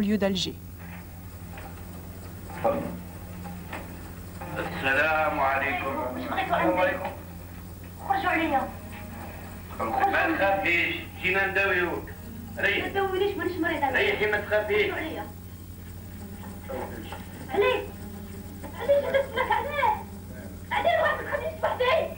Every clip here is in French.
lieu d'Alger. السلام عليكم. السلام عليكم. خرجوا عليا. ما تخافيش، جينا نداويوك. ريحي. ما تداوينيش مانيش مريضة. ريحي ما تخافيش. خرجوا عليا. علي. علي جلست لك عليه. علي ما تخلينيش وحدي.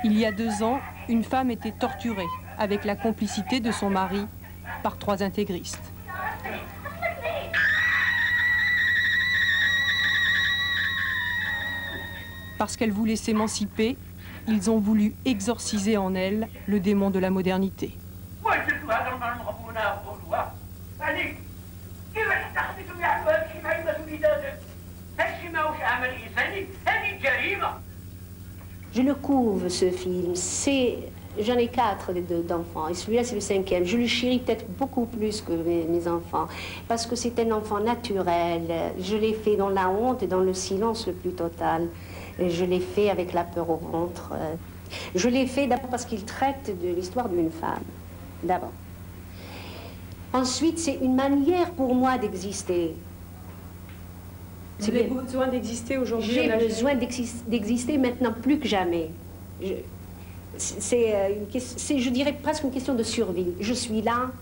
Il y a 2 ans, une femme était torturée avec la complicité de son mari par 3 intégristes. Parce qu'elle voulait s'émanciper, ils ont voulu exorciser en elle le démon de la modernité. Je le couvre, ce film. J'en ai 4 d'enfants, et celui-là, c'est le 5e. Je le chéris peut-être beaucoup plus que mes enfants, parce que c'est un enfant naturel. Je l'ai fait dans la honte et dans le silence le plus total. Je l'ai fait avec la peur au ventre. Je l'ai fait d'abord parce qu'il traite de l'histoire d'une femme, d'abord. Ensuite, c'est une manière pour moi d'exister. Vous avez besoin d'exister aujourd'hui? J'ai besoin d'exister maintenant plus que jamais. C'est, je dirais, presque une question de survie. Je suis là,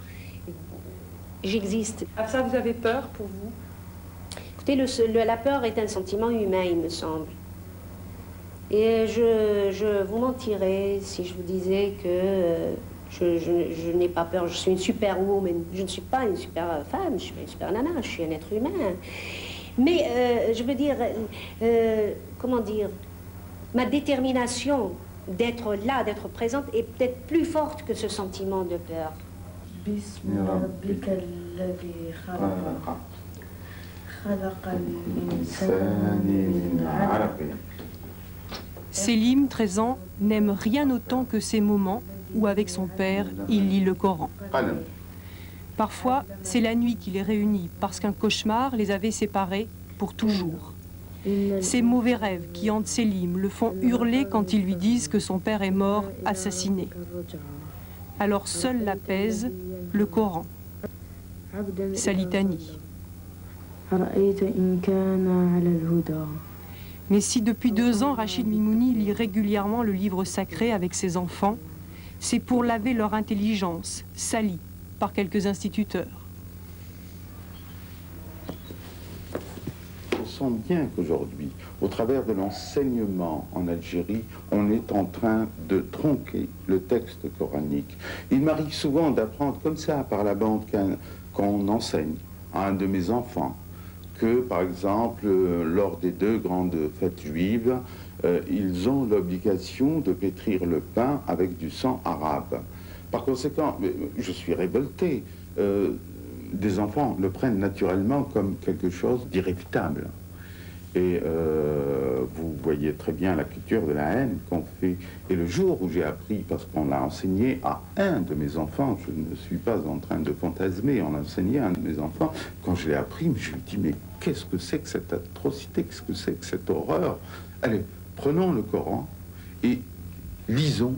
j'existe. Ah, ça, vous avez peur pour vous? Écoutez, la peur est un sentiment humain, il me semble. Et je vous mentirais si je vous disais que je n'ai pas peur. Je suis une superwoman. Je ne suis pas une super femme, je suis pas une super nana, je suis un être humain. Mais je veux dire, comment dire, ma détermination d'être là, d'être présente, est peut-être plus forte que ce sentiment de peur. Selim, 13 ans, n'aime rien autant que ces moments où, avec son père, il lit le Coran. Parfois, c'est la nuit qui les réunit, parce qu'un cauchemar les avait séparés pour toujours. Ces mauvais rêves qui hantent Selim le font hurler quand ils lui disent que son père est mort, assassiné. Alors seul l'apaise le Coran, sa litanie. Mais si depuis 2 ans, Rachid Mimouni lit régulièrement le livre sacré avec ses enfants, c'est pour laver leur intelligence, salie par quelques instituteurs. On sent bien qu'aujourd'hui, au travers de l'enseignement en Algérie, on est en train de tronquer le texte coranique. Il m'arrive souvent d'apprendre comme ça, par la bande, qu'on enseigne à un de mes enfants, que, par exemple, lors des 2 grandes fêtes juives, ils ont l'obligation de pétrir le pain avec du sang arabe. Par conséquent, je suis révolté. Des enfants le prennent naturellement comme quelque chose d'irréfutable. Et vous voyez très bien la culture de la haine qu'on fait. Et le jour où j'ai appris, parce qu'on l'a enseigné à un de mes enfants, je ne suis pas en train de fantasmer, on l'a enseigné à un de mes enfants, quand je l'ai appris, je lui ai dit, mais qu'est-ce que c'est que cette atrocité, qu'est-ce que c'est que cette horreur? Allez, prenons le Coran et lisons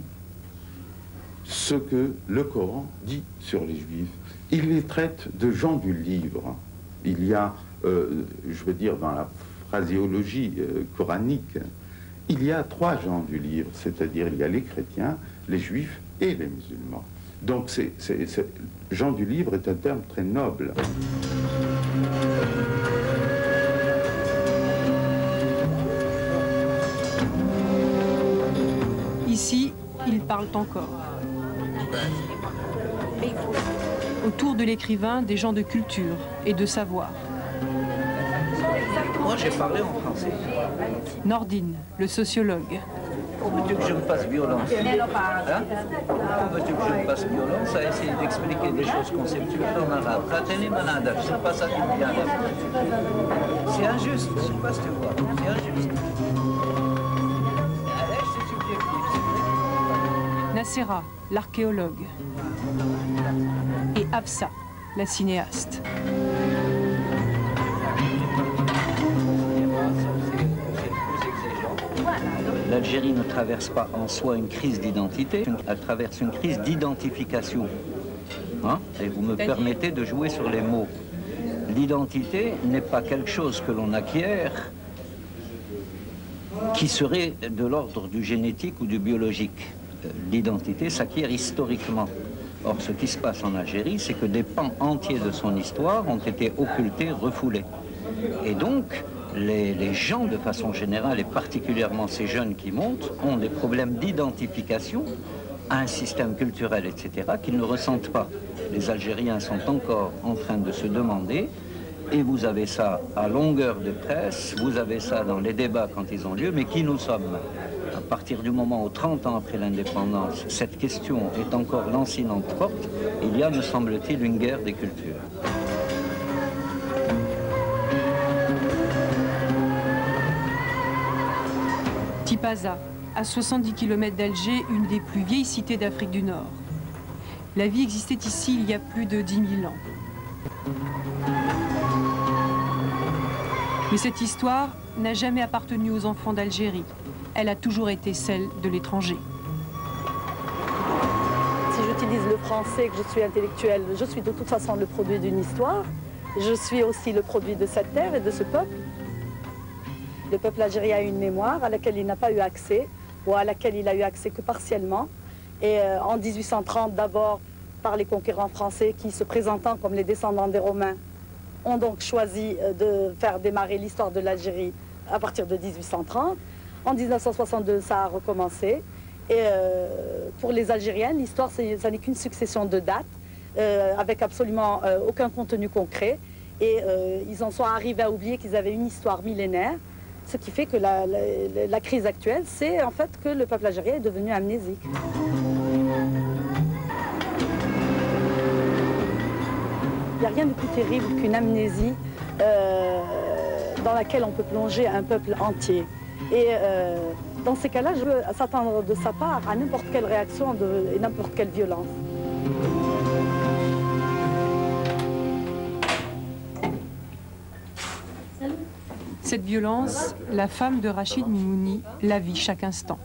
ce que le Coran dit sur les Juifs. Il les traite de gens du livre. Il y a, je veux dire, dans la phraséologie coranique, il y a 3 gens du livre, c'est-à-dire il y a les chrétiens, les juifs et les musulmans. Donc gens du livre est un terme très noble. Ici, ils parlent encore. Autour de l'écrivain, des gens de culture et de savoir. Moi, j'ai parlé en français. Nordine, le sociologue. Pourquoi veux-tu que je me fasse violence? Hein? Pourquoi veux-tu que je me fasse violence à essayer d'expliquer des choses conceptuelles en arabe? C'est pas ça qui me vient là. C'est injuste, je sais pas si tu vois. C'est injuste. C'est subjectif. Nassera, l'archéologue. Et Hafsa, la cinéaste. l'Algérie ne traverse pas en soi une crise d'identité, elle traverse une crise d'identification. Hein? Et vous me permettez de jouer sur les mots. L'identité n'est pas quelque chose que l'on acquiert qui serait de l'ordre du génétique ou du biologique. L'identité s'acquiert historiquement. Or, ce qui se passe en Algérie, c'est que des pans entiers de son histoire ont été occultés, refoulés. Et donc, les gens, de façon générale, et particulièrement ces jeunes qui montent, ont des problèmes d'identification à un système culturel, etc., qu'ils ne ressentent pas. Les Algériens sont encore en train de se demander, et vous avez ça à longueur de presse, vous avez ça dans les débats quand ils ont lieu, mais qui nous sommes? À partir du moment où, 30 ans après l'indépendance, cette question est encore lancinante forte, il y a, me semble-t-il, une guerre des cultures. Tipaza, à 70 km d'Alger, une des plus vieilles cités d'Afrique du Nord. La vie existait ici il y a plus de 10 000 ans. Mais cette histoire n'a jamais appartenu aux enfants d'Algérie. Elle a toujours été celle de l'étranger. Si j'utilise le français, que je suis intellectuelle, je suis de toute façon le produit d'une histoire. Je suis aussi le produit de cette terre et de ce peuple. Le peuple algérien a une mémoire à laquelle il n'a pas eu accès, ou à laquelle il a eu accès que partiellement. Et en 1830, d'abord par les conquérants français qui, se présentant comme les descendants des Romains, ont donc choisi de faire démarrer l'histoire de l'Algérie à partir de 1830. En 1962, ça a recommencé. Et pour les Algériens, l'histoire, ça n'est qu'une succession de dates, avec absolument aucun contenu concret. Et ils en sont arrivés à oublier qu'ils avaient une histoire millénaire. Ce qui fait que la crise actuelle, c'est en fait que le peuple algérien est devenu amnésique. Il n'y a rien de plus terrible qu'une amnésie dans laquelle on peut plonger un peuple entier. Et dans ces cas-là, je veux s'attendre de sa part à n'importe quelle réaction et n'importe quelle violence. Cette violence, la femme de Rachid Mimouni la vit chaque instant.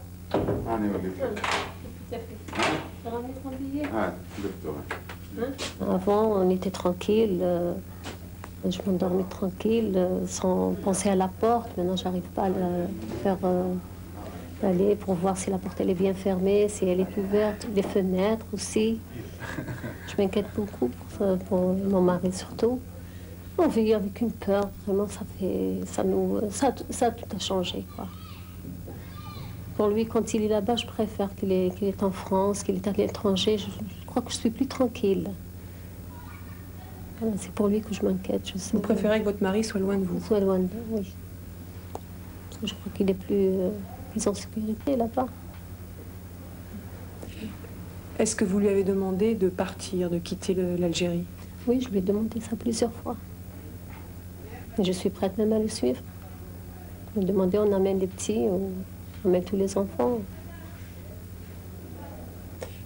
Avant, on était tranquille. Je m'endormais tranquille, sans penser à la porte. Maintenant, j'arrive pas à faire aller pour voir si la porte elle est bien fermée, si elle est ouverte, les fenêtres aussi. Je m'inquiète beaucoup pour mon mari surtout. On vit avec une peur, vraiment, ça tout a changé, quoi. Pour lui, quand il est là-bas, je préfère qu'il est en France, qu'il est à l'étranger. Je crois que je suis plus tranquille. Voilà, c'est pour lui que je m'inquiète. Vous préférez que votre mari soit loin de vous? Soit loin de vous, oui. Parce que je crois qu'il est plus en sécurité là-bas. Est-ce que vous lui avez demandé de partir, de quitter l'Algérie? Oui, je lui ai demandé ça plusieurs fois. Et je suis prête même à le suivre. Je lui ai demandé, on amène les petits, on amène tous les enfants.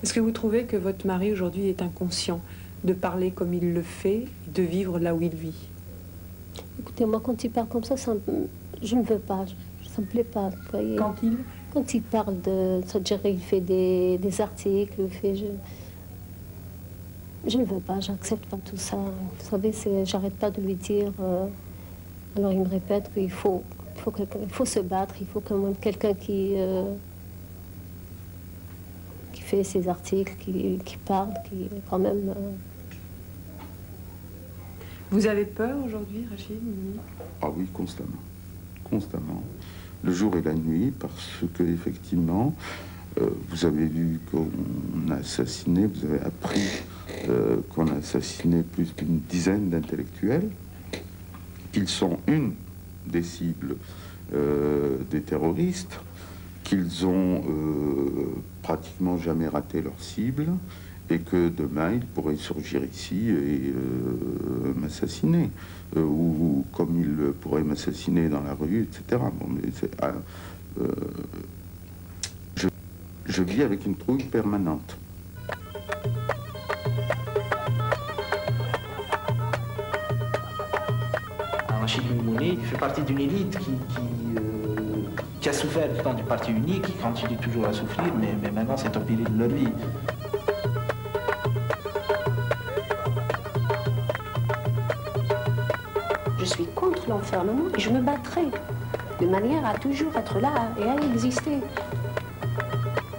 Est-ce que vous trouvez que votre mari aujourd'hui est inconscient de parler comme il le fait, de vivre là où il vit? Écoutez, moi, quand il parle comme ça, je ne veux pas, ça ne me plaît pas. Vous voyez. Quand il parle de Algérie, il fait des articles, je ne veux pas, j'accepte pas tout ça. Vous savez, j'arrête pas de lui dire. Alors il me répète qu'il faut se battre, il faut quand même quelqu'un qui fait ses articles, qui parle, qui quand même. Vous avez peur aujourd'hui, Rachid? Ah oui, constamment. Constamment. Le jour et la nuit, parce que effectivement, vous avez vu qu'on a assassiné, vous avez appris qu'on a assassiné plus d'une dizaine d'intellectuels, qu'ils sont une des cibles des terroristes, qu'ils ont pratiquement jamais raté leur cible, et que demain ils pourraient surgir ici et m'assassiner, ou comme ils pourraient m'assassiner dans la rue, etc. Bon, mais je vis avec une trouille permanente. Rachid Mimouni fait partie d'une élite qui a souffert du temps du parti unique, qui continue toujours à souffrir, mais maintenant c'est au péril de leur vie. Je suis contre l'enfermement et je me battrai de manière à toujours être là et à exister.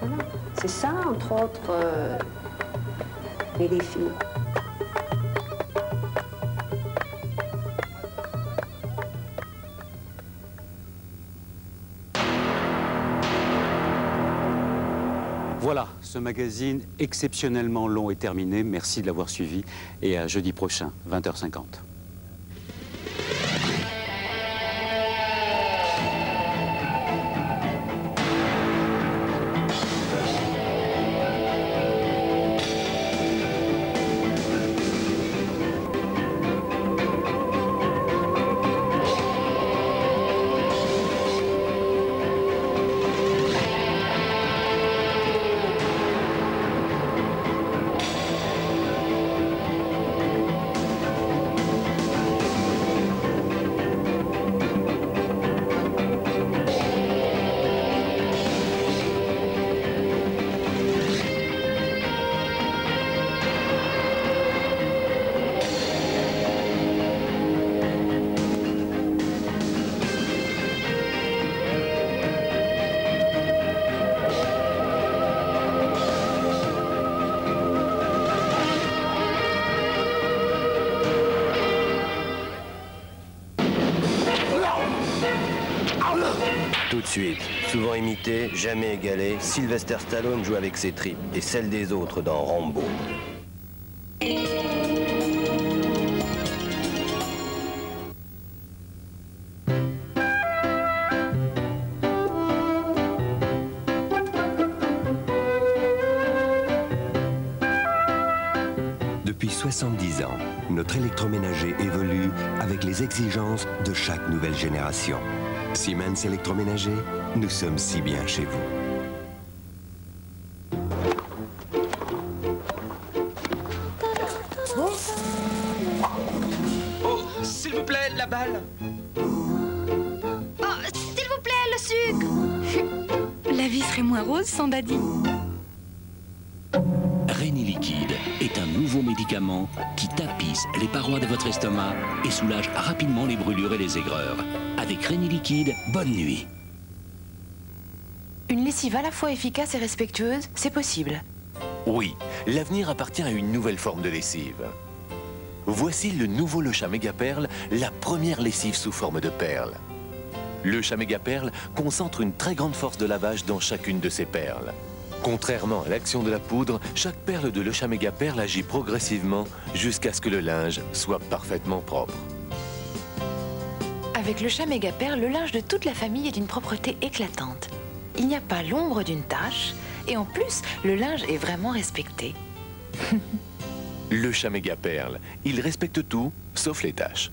Voilà. C'est ça, entre autres, mes défis. Voilà, ce magazine exceptionnellement long est terminé. Merci de l'avoir suivi et à jeudi prochain, 20h50. Tout de suite, souvent imité, jamais égalé, Sylvester Stallone joue avec ses tripes et celles des autres dans Rambo. Depuis 70 ans, notre électroménager évolue avec les exigences de chaque nouvelle génération. Siemens Électroménager, nous sommes si bien chez vous. Oh, s'il vous plaît, la balle. Oh, s'il vous plaît, le sucre. La vie serait moins rose sans Daddy. Réni Liquide est un nouveau médicament qui tapisse les parois de votre estomac et soulage rapidement les brûlures et les aigreurs. Avec Réni Liquide, bonne nuit. Une lessive à la fois efficace et respectueuse, c'est possible. Oui, l'avenir appartient à une nouvelle forme de lessive. Voici le nouveau Le Chat Méga Perle, la première lessive sous forme de perles. Le Chat Méga Perle concentre une très grande force de lavage dans chacune de ses perles. Contrairement à l'action de la poudre, chaque perle de Le Chat Méga Perle agit progressivement jusqu'à ce que le linge soit parfaitement propre. Avec le Chat Méga Perle, le linge de toute la famille est d'une propreté éclatante. Il n'y a pas l'ombre d'une tache et en plus, le linge est vraiment respecté. Le Chat Méga Perle, il respecte tout, sauf les taches.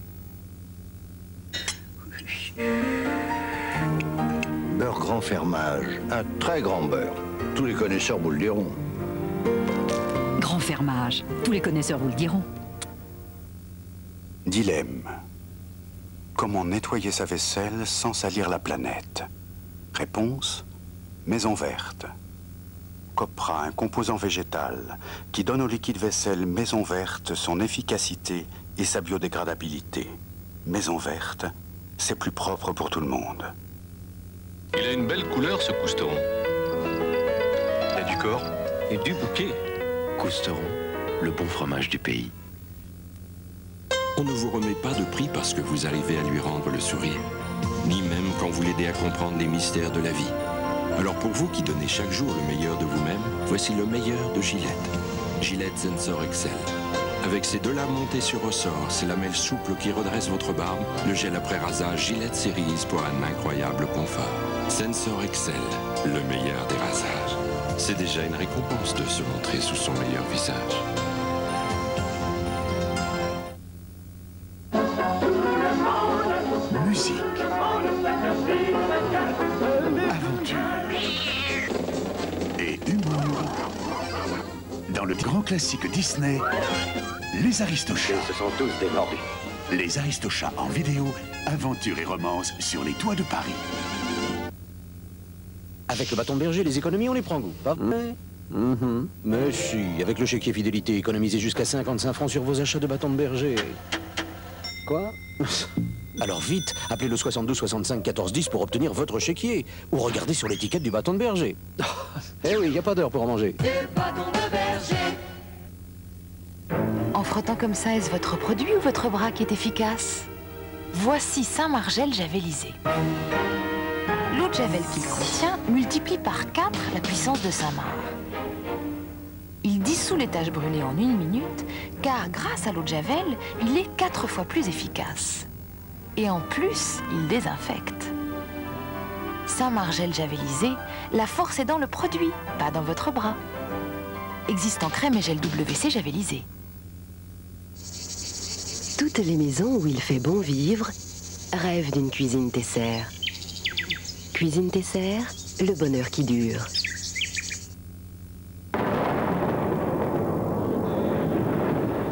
Beurre grand fermage, un très grand beurre. Tous les connaisseurs vous le diront. Grand fermage, tous les connaisseurs vous le diront. Dilemme. Comment nettoyer sa vaisselle sans salir la planète? Réponse, maison verte. Copra, un composant végétal qui donne au liquide vaisselle maison verte son efficacité et sa biodégradabilité. Maison verte, c'est plus propre pour tout le monde. Il a une belle couleur, ce Cousteron. Il a du corps et du bouquet. Cousteron, le bon fromage du pays. On ne vous remet pas de prix parce que vous arrivez à lui rendre le sourire, ni même quand vous l'aidez à comprendre les mystères de la vie. Alors pour vous qui donnez chaque jour le meilleur de vous-même, voici le meilleur de Gillette. Gillette Sensor Excel. Avec ses 2 lames montées sur ressort, ses lamelles souples qui redressent votre barbe, le gel après rasage Gillette Series pour un incroyable confort. Sensor Excel, le meilleur des rasages. C'est déjà une récompense de se montrer sous son meilleur visage. Musique. Aventure. Et humour. Dans le grand classique Disney, Les Aristochats. Ils se sont tous démordus. Les Aristochats en vidéo, aventure et romance sur les toits de Paris. Avec le bâton de berger, les économies, on les prend goût, pas vrai? Mais si, avec le chéquier fidélité, économisez jusqu'à 55 francs sur vos achats de bâton de berger. Quoi? Alors vite, appelez le 72 65 14 10 pour obtenir votre chéquier. Ou regardez sur l'étiquette du bâton de berger. Eh oui, il n'y a pas d'heure pour en manger. Le bâton de berger. En frottant comme ça, est-ce votre produit ou votre bras qui est efficace? Voici Saint-Margel javelisé. L'eau de javel qu'il contient multiplie par 4 la puissance de Saint-Marc. Il dissout les taches brûlées en 1 minute, car grâce à l'eau de javel, il est 4 fois plus efficace. Et en plus, il désinfecte. Saint-Margel javelisé, la force est dans le produit, pas dans votre bras. Existe en crème et gel WC javelisé. Toutes les maisons où il fait bon vivre rêvent d'une cuisine Tesser. Cuisine Tesser, le bonheur qui dure.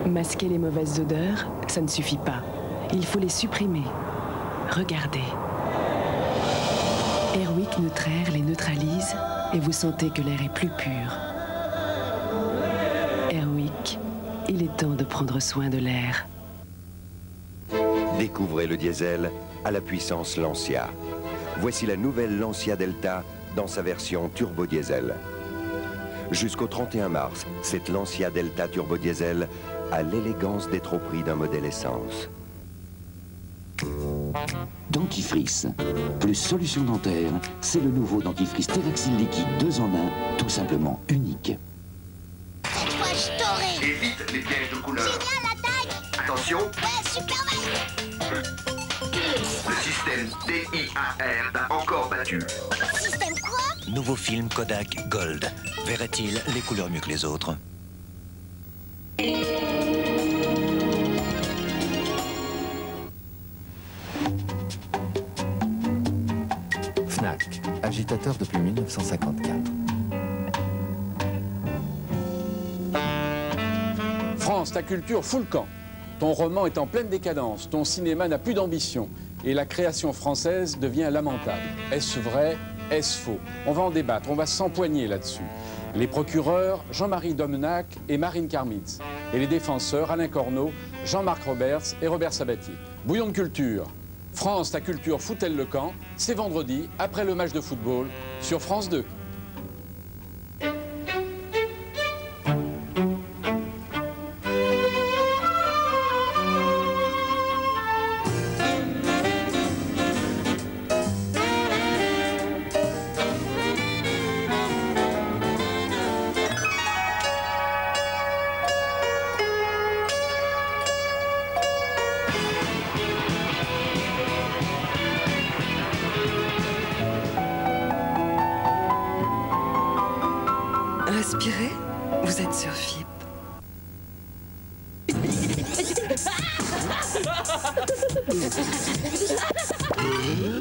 Masquer les mauvaises odeurs, ça ne suffit pas. Il faut les supprimer. Regardez. Airwick Neutraire les neutralise et vous sentez que l'air est plus pur. Airwick, il est temps de prendre soin de l'air. Découvrez le diesel à la puissance Lancia. Voici la nouvelle Lancia Delta dans sa version turbo diesel. Jusqu'au 31 mars, cette Lancia Delta turbo diesel a l'élégance d'être au prix d'un modèle essence. Dentifrice, plus solution dentaire, c'est le nouveau dentifrice Théraxine liquide 2 en 1, tout simplement unique. Cette fois, je t'aurai. Évite les pièges de couleur. Génial, attaque. Attention. Ouais, super mal. Le système DIAR t'a encore battu. Système quoi? Nouveau film Kodak Gold. Verrait-il les couleurs mieux que les autres? Fnac, agitateur depuis 1954. France, ta culture fout le camp. Ton roman est en pleine décadence, ton cinéma n'a plus d'ambition et la création française devient lamentable. Est-ce vrai? Est-ce faux? On va en débattre, on va s'empoigner là-dessus. Les procureurs, Jean-Marie Domenach et Marine Karmitz. Et les défenseurs, Alain Corneau, Jean-Marc Roberts et Robert Sabatier. Bouillon de culture. France, ta culture fout-elle le camp? C'est vendredi, après le match de football, sur France 2. Respirez, vous êtes sur FIP.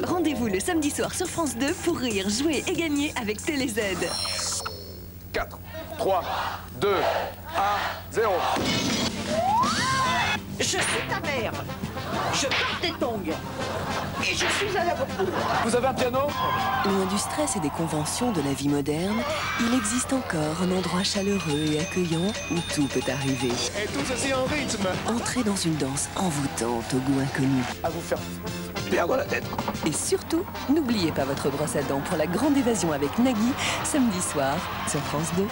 Rendez-vous le samedi soir sur France 2 pour rire, jouer et gagner avec TéléZ. 4, 3, 2, 1, 0. Je suis ta mère. Je porte des tongs. Et je suis à la bourre. Vous avez un piano? Loin du stress et des conventions de la vie moderne, il existe encore un endroit chaleureux et accueillant où tout peut arriver. Et tout ceci en rythme. Entrez dans une danse envoûtante au goût inconnu. À vous faire perdre la tête. Et surtout, n'oubliez pas votre brosse à dents pour la grande évasion avec Nagui, samedi soir sur France 2.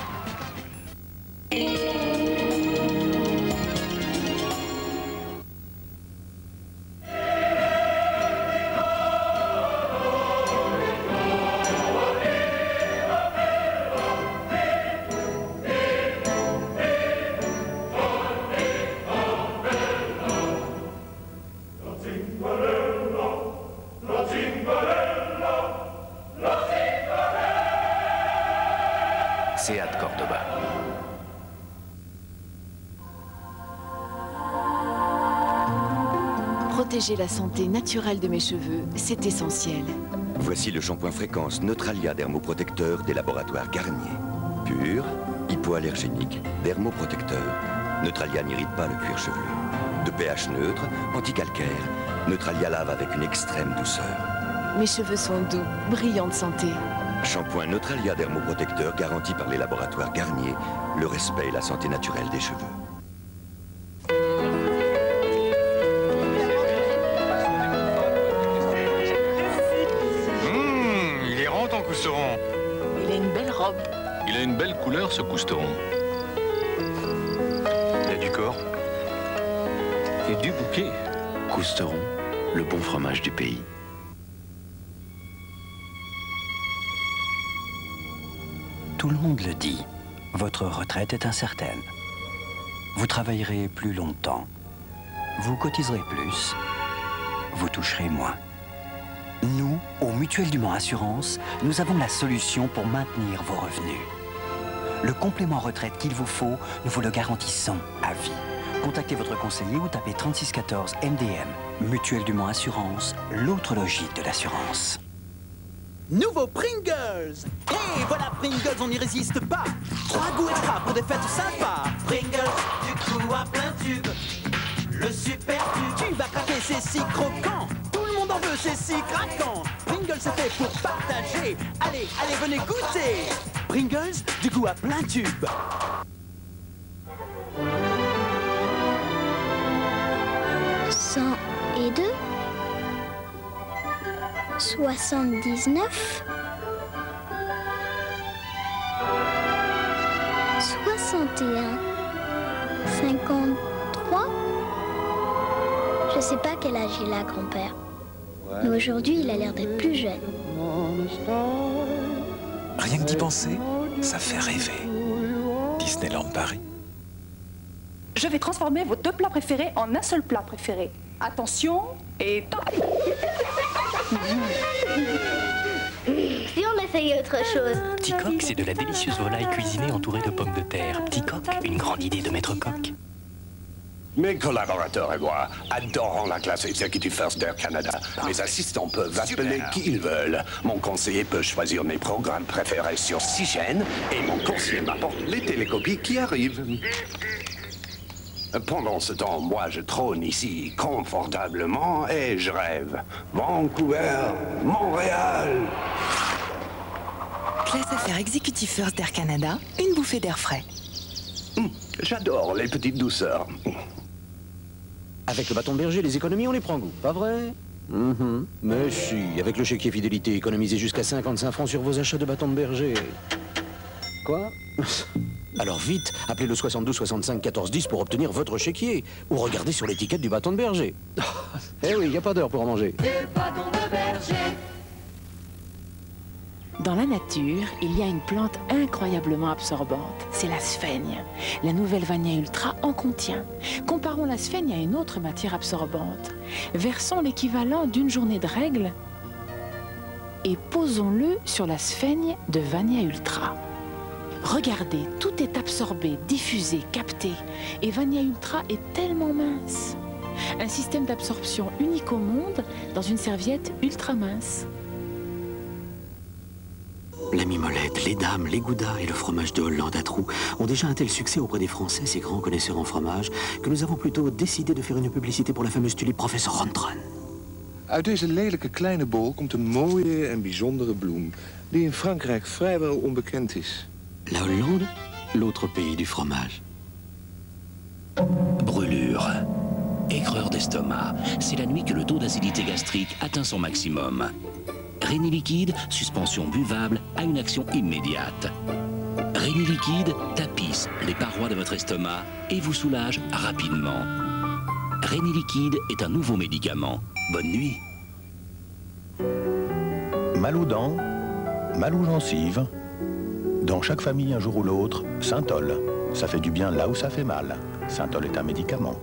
Seat Cordoba. Protéger la santé naturelle de mes cheveux, c'est essentiel. Voici le shampoing fréquence Neutralia dermoprotecteur des laboratoires Garnier. Pur, hypoallergénique, dermoprotecteur. Neutralia n'irrite pas le cuir chevelu. De pH neutre, anticalcaire, Neutralia lave avec une extrême douceur. Mes cheveux sont doux, brillants de santé. Shampoing Neutralia dermoprotecteur garanti par les laboratoires Garnier, le respect et la santé naturelle des cheveux. Il est rond ton cousteron. Il a une belle robe. Il a une belle couleur ce cousteron. Il a du corps. Et du bouquet. Cousteron, le bon fromage du pays. Tout le monde le dit, votre retraite est incertaine. Vous travaillerez plus longtemps, vous cotiserez plus, vous toucherez moins. Nous, au Mutuelle du Mans Assurance, nous avons la solution pour maintenir vos revenus. Le complément retraite qu'il vous faut, nous vous le garantissons à vie. Contactez votre conseiller ou tapez 3614 MDM. Mutuelle du Mans Assurance, l'autre logique de l'assurance. Nouveau Pringles! Et voilà Pringles, on n'y résiste pas! 3 goûts extra pour des fêtes sympas! Pringles, du coup à plein tube! Le super tube à craquer, c'est si croquant! Tout le monde en veut, c'est si craquant! Pringles, c'est fait pour partager! Allez, allez, venez goûter! Pringles, du goût à plein tube! Et 2 79 61 53. Je sais pas quel âge il a, grand-père. Mais aujourd'hui, il a l'air d'être plus jeune. Rien que d'y penser, ça fait rêver. Disneyland Paris. Je vais transformer vos 2 plats préférés en un seul plat préféré. Attention et top. Si on essayait autre chose. Petit Coq, c'est de la délicieuse volaille cuisinée entourée de pommes de terre. Petit Coq, une grande idée de Maître Coq. Mes collaborateurs et moi adorons la classe Executive First d'Air Canada. Mes assistants peuvent appeler qui ils veulent. Mon conseiller peut choisir mes programmes préférés sur 6 chaînes et mon conseiller m'apporte les télécopies qui arrivent. Pendant ce temps, moi, je trône ici confortablement et je rêve. Vancouver, Montréal. Classe affaires Executive First d'Air Canada, une bouffée d'air frais. J'adore les petites douceurs. Avec le bâton de berger, les économies, on les prend goût, pas vrai? Mais si, avec le chéquier fidélité, économisez jusqu'à 55 francs sur vos achats de bâton de berger. Quoi? Alors vite, appelez le 72 65 14 10 pour obtenir votre chéquier. Ou regardez sur l'étiquette du bâton de berger. Eh oui, il n'y a pas d'heure pour en manger. Dans la nature, il y a une plante incroyablement absorbante. C'est la sphaigne. La nouvelle Vania Ultra en contient. Comparons la sphaigne à une autre matière absorbante. Versons l'équivalent d'une journée de règles et posons-le sur la sphaigne de Vania Ultra. Regardez, tout est absorbé, diffusé, capté. Et Vania Ultra est tellement mince. Un système d'absorption unique au monde dans une serviette ultra mince. La mimolette, les dames, les goudas et le fromage de Hollande à trous ont déjà un tel succès auprès des Français, ces grands connaisseurs en fromage, que nous avons plutôt décidé de faire une publicité pour la fameuse tulipe Professor Rondron. Uit deze lelijke kleine bol komt een mooie en bijzondere bloem, die in Frankrijk vrijwel onbekend is. La Hollande, l'autre pays du fromage. Brûlure, aigreur d'estomac, c'est la nuit que le taux d'acidité gastrique atteint son maximum. Réni Liquide, suspension buvable, a une action immédiate. Réni Liquide tapisse les parois de votre estomac et vous soulage rapidement. Réni Liquide est un nouveau médicament. Bonne nuit. Mal aux dents, mal aux gencives. Dans chaque famille, un jour ou l'autre, Synthol. Ça fait du bien là où ça fait mal. Synthol est un médicament.